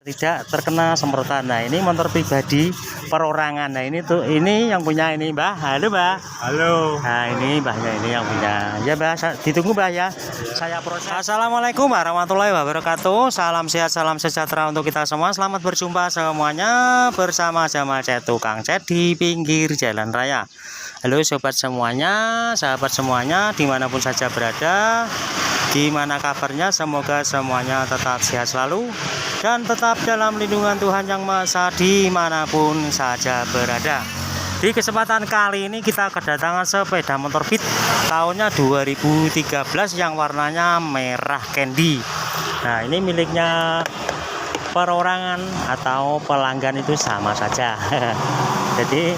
tidak terkena semprotan. Nah, ini motor pribadi perorangan. Nah, ini yang punya ini, Mbah. Halo, Mbah. Halo. Nah, ini Mbahnya ini yang punya. Ya, Mbah, ditunggu, Mbah ya. Saya proses. Assalamualaikum warahmatullahi wabarakatuh. Salam sehat, salam sejahtera untuk kita semua. Selamat berjumpa semuanya bersama Jamal Cet Tukang Cet di pinggir jalan raya. Halo sobat semuanya, sahabat semuanya, dimanapun saja berada, gimana kabarnya? Semoga semuanya tetap sehat selalu dan tetap dalam lindungan Tuhan Yang Maha Esa dimanapun saja berada. Di kesempatan kali ini kita kedatangan sepeda motor Beat tahunnya 2013 yang warnanya merah candy. Nah, ini miliknya perorangan atau pelanggan itu sama saja. Jadi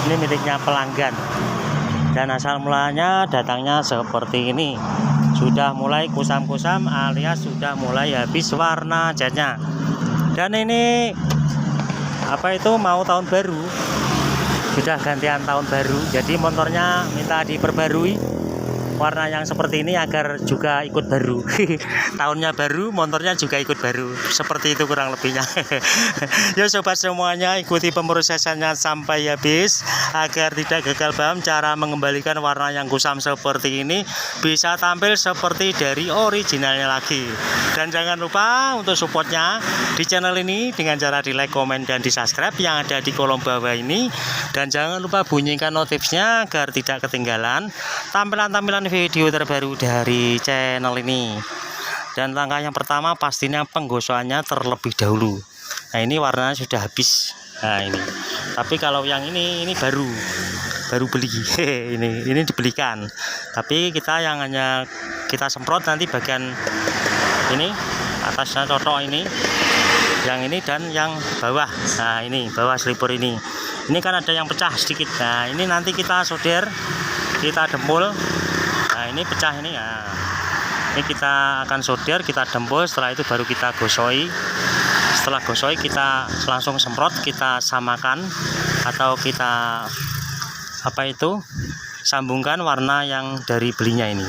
ini miliknya pelanggan dan asal mulanya datangnya seperti ini, sudah mulai kusam-kusam alias sudah mulai habis warna catnya. Dan ini apa itu mau tahun baru, sudah gantian tahun baru, jadi motornya minta diperbarui warna yang seperti ini agar juga ikut baru. Tahunnya baru, motornya juga ikut baru, seperti itu kurang lebihnya. Ya sobat semuanya, ikuti pemrosesannya sampai habis agar tidak gagal paham cara mengembalikan warna yang kusam seperti ini bisa tampil seperti dari originalnya lagi. Dan jangan lupa untuk supportnya di channel ini dengan cara di like, komen, dan di subscribe yang ada di kolom bawah ini. Dan jangan lupa bunyikan notifnya agar tidak ketinggalan tampilan-tampilan video terbaru dari channel ini. Dan langkah yang pertama pastinya penggosokannya terlebih dahulu. Nah, ini warnanya sudah habis. Nah, ini. Tapi kalau yang ini baru beli. ini dibelikan. Tapi kita yang hanya kita semprot nanti bagian ini atasnya cotok ini, yang ini dan yang bawah. Nah, ini bawah slipper ini. Ini kan ada yang pecah sedikit. Nah, ini nanti kita solder, kita dempul. Nah, ini pecah ini ya. Ini kita akan solder, kita dempul, setelah itu baru kita gosoi. Setelah gosoi kita langsung semprot, kita samakan atau kita apa itu? Sambungkan warna yang dari belinya ini.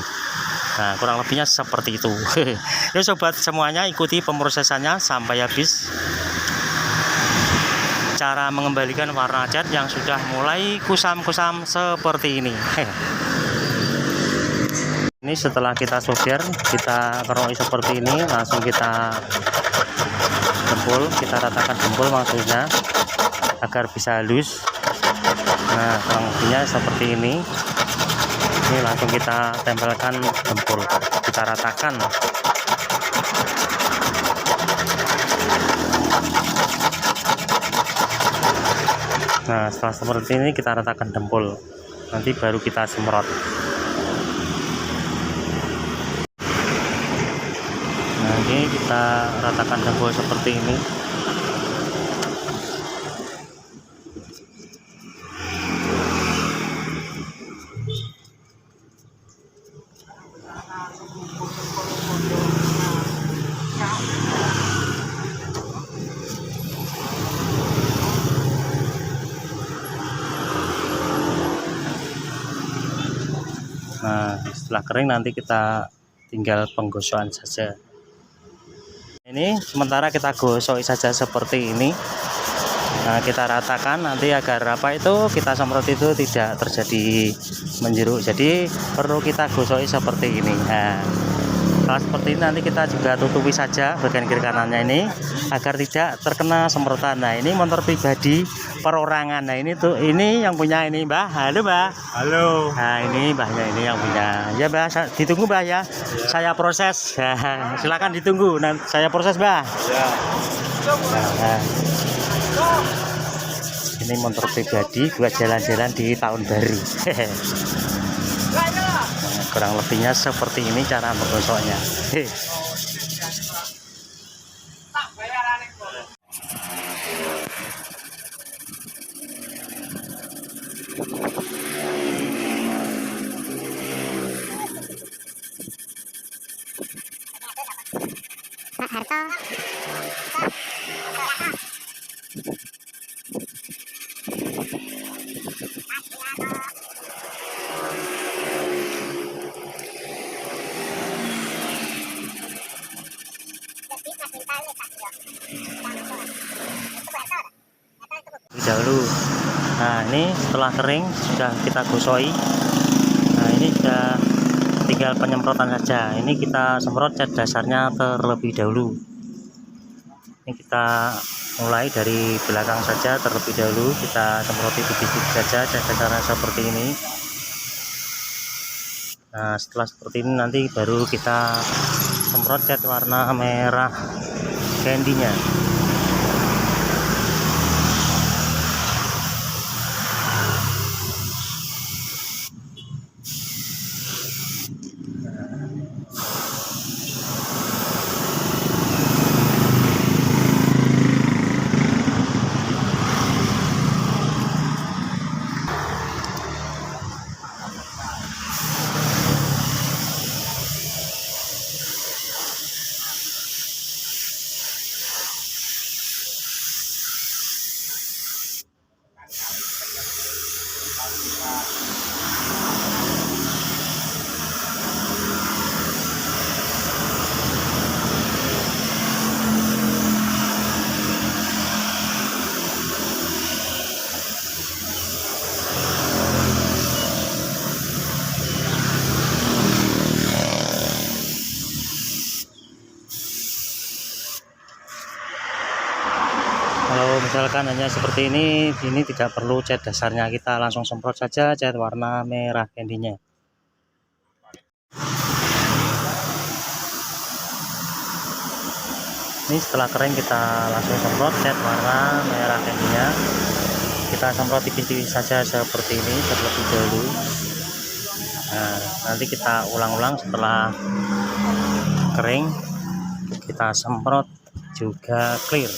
Nah, kurang lebihnya seperti itu. Ya sobat semuanya, ikuti pemrosesannya sampai habis. Cara mengembalikan warna cat yang sudah mulai kusam-kusam seperti ini. Ini setelah kita solder, kita keroi seperti ini, langsung kita dempul, kita ratakan dempul maksudnya agar bisa halus. Nah, kurang lebihnya seperti ini. Ini langsung kita tempelkan dempul, kita ratakan. Nah, setelah seperti ini kita ratakan dempul, nanti baru kita semprot. Nah, ini kita ratakan dempul seperti ini. Nah, setelah kering nanti kita tinggal penggosokan saja. Ini sementara kita gosok saja seperti ini. Nah, kita ratakan nanti agar apa itu kita semprot itu tidak terjadi menjeruk. Jadi perlu kita gosok seperti ini. Nah, kalau seperti ini nanti kita juga tutupi saja bagian kiri kanannya ini agar tidak terkena semprotan. Nah, ini motor pribadi perorangan. Nah, ini yang punya ini, Mbah. Halo, Mbah. Halo. Nah, ini Mbahnya ini yang punya. Ya, Mbah, ditunggu, Mbah ya. Saya proses. Silakan ditunggu. Nah, saya proses, Mbah. Ya. Nah, ini motor pribadi buat jalan-jalan di tahun baru. Nah, kurang lebihnya seperti ini cara menggosoknya. Pak Harto. dahulu. Nah, ini setelah kering sudah kita gosoi. Nah, ini sudah tinggal penyemprotan saja. Ini kita semprot cat dasarnya terlebih dahulu. Ini kita mulai dari belakang saja terlebih dahulu, kita semproti tipis-tipis saja cat dasarnya seperti ini. Nah, setelah seperti ini nanti baru kita semprot cat warna merah candy-nya. Kalau misalkan hanya seperti ini tidak perlu cat dasarnya, kita langsung semprot saja cat warna merah candy-nya. Ini setelah kering kita langsung semprot cat warna merah candy-nya. Kita semprot tipis-tipis saja seperti ini terlebih dahulu. Nah, nanti kita ulang-ulang setelah kering, kita semprot juga clear.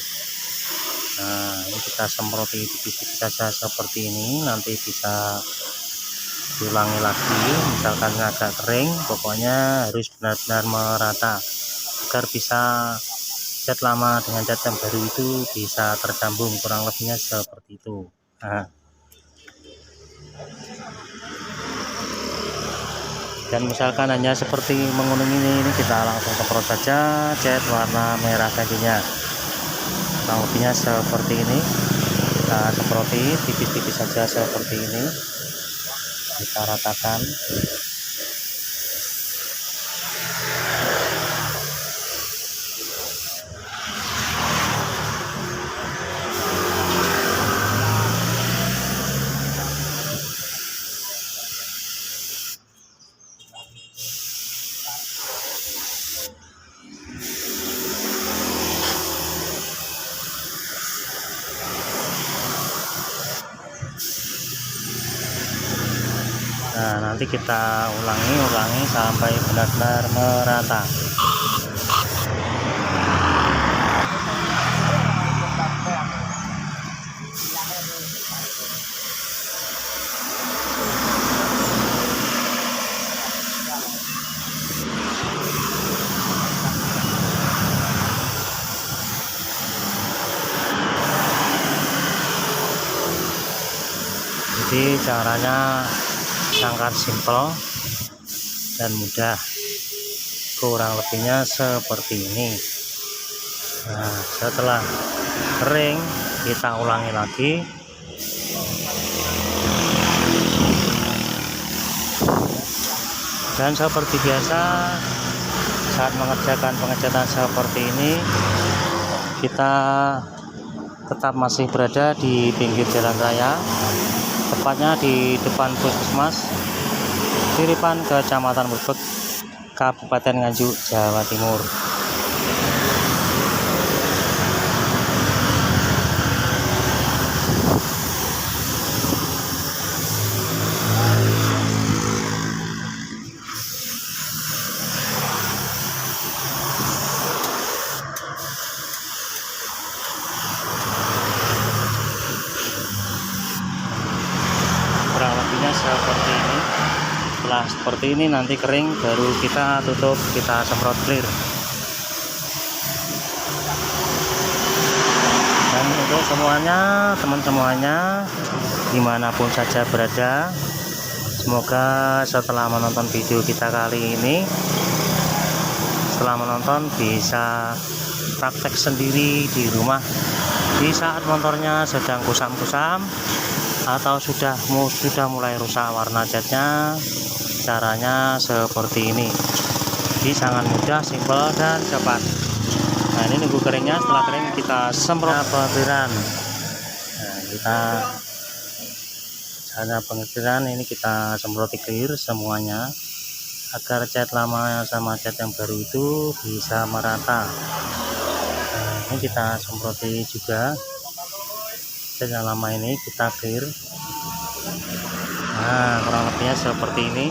Nah, ini kita semproti tipis-tipis saja seperti ini, nanti bisa diulangi lagi. Misalkan agak kering, pokoknya harus benar-benar merata agar bisa cat lama dengan cat yang baru itu bisa tersambung, kurang lebihnya seperti itu. Nah, dan misalkan hanya seperti mengunung ini kita langsung semprot saja cat warna merah candy-nya. Kurang lebihnya seperti ini, kita semproti tipis-tipis saja seperti ini, kita ratakan. Nah, nanti kita ulangi sampai benar-benar merata. Jadi caranya sangat simpel dan mudah, kurang lebihnya seperti ini. Nah, setelah kering kita ulangi lagi. Dan seperti biasa saat mengerjakan pengecatan seperti ini, kita tetap masih berada di pinggir jalan raya, tepatnya di depan puskesmas Siripan, Kecamatan Mrebek, Kabupaten Nganjuk, Jawa Timur. Kurang lebihnya seperti ini. Setelah seperti ini nanti kering, baru kita tutup, kita semprot clear. Dan untuk semuanya, teman semuanya dimanapun saja berada, semoga setelah menonton video kita kali ini, setelah menonton bisa praktek sendiri di rumah Di saat motornya sedang kusam-kusam atau sudah mulai rusak warna catnya, caranya seperti ini. Jadi sangat mudah, simpel dan cepat. Nah, ini nunggu keringnya. Setelah kering kita semprot pengetiran. Nah, kita cara pengetiran ini kita semproti clear semuanya agar cat lama sama cat yang baru itu bisa merata. Nah, ini kita semproti juga cat yang lama ini, kita clear. Nah, kurang lebihnya seperti ini.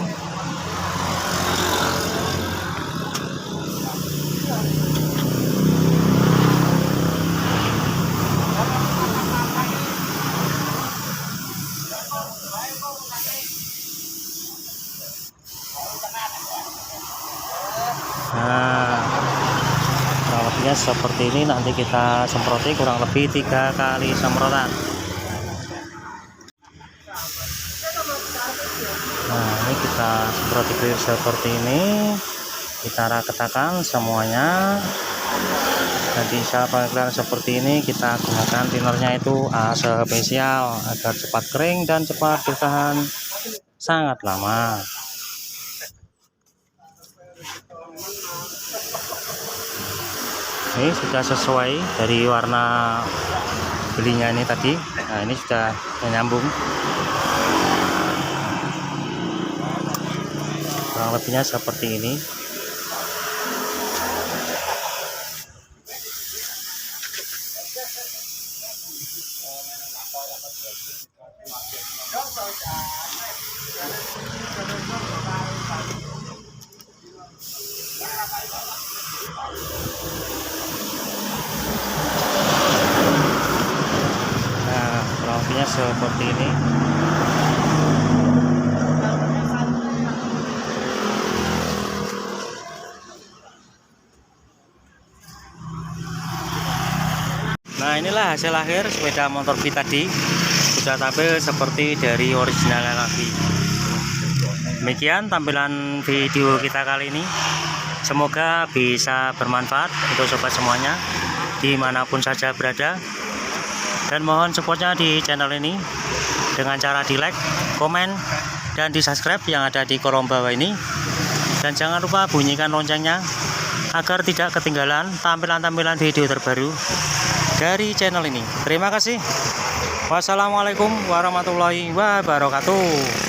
Nah, kurang lebihnya seperti ini. Nanti kita semproti kurang lebih 3 kali semprotan. Nah, ini kita semproti clear seperti ini, kita raketakan semuanya. Dan di saat pengetiran seperti ini kita gunakan tinernya itu spesial agar cepat kering dan cepat bertahan sangat lama. Ini sudah sesuai dari warna belinya ini tadi. Nah, ini sudah menyambung. Kurang lebihnya seperti ini. Nah, kurang lebihnya seperti ini. Nah, inilah hasil akhir sepeda motor V tadi, sudah tampil seperti dari originalnya lagi. Demikian tampilan video kita kali ini. Semoga bisa bermanfaat untuk sobat semuanya dimanapun saja berada. Dan mohon supportnya di channel ini dengan cara di like, komen, dan di subscribe yang ada di kolom bawah ini. Dan jangan lupa bunyikan loncengnya agar tidak ketinggalan tampilan-tampilan video terbaru dari channel ini. Terima kasih. Wassalamualaikum warahmatullahi wabarakatuh.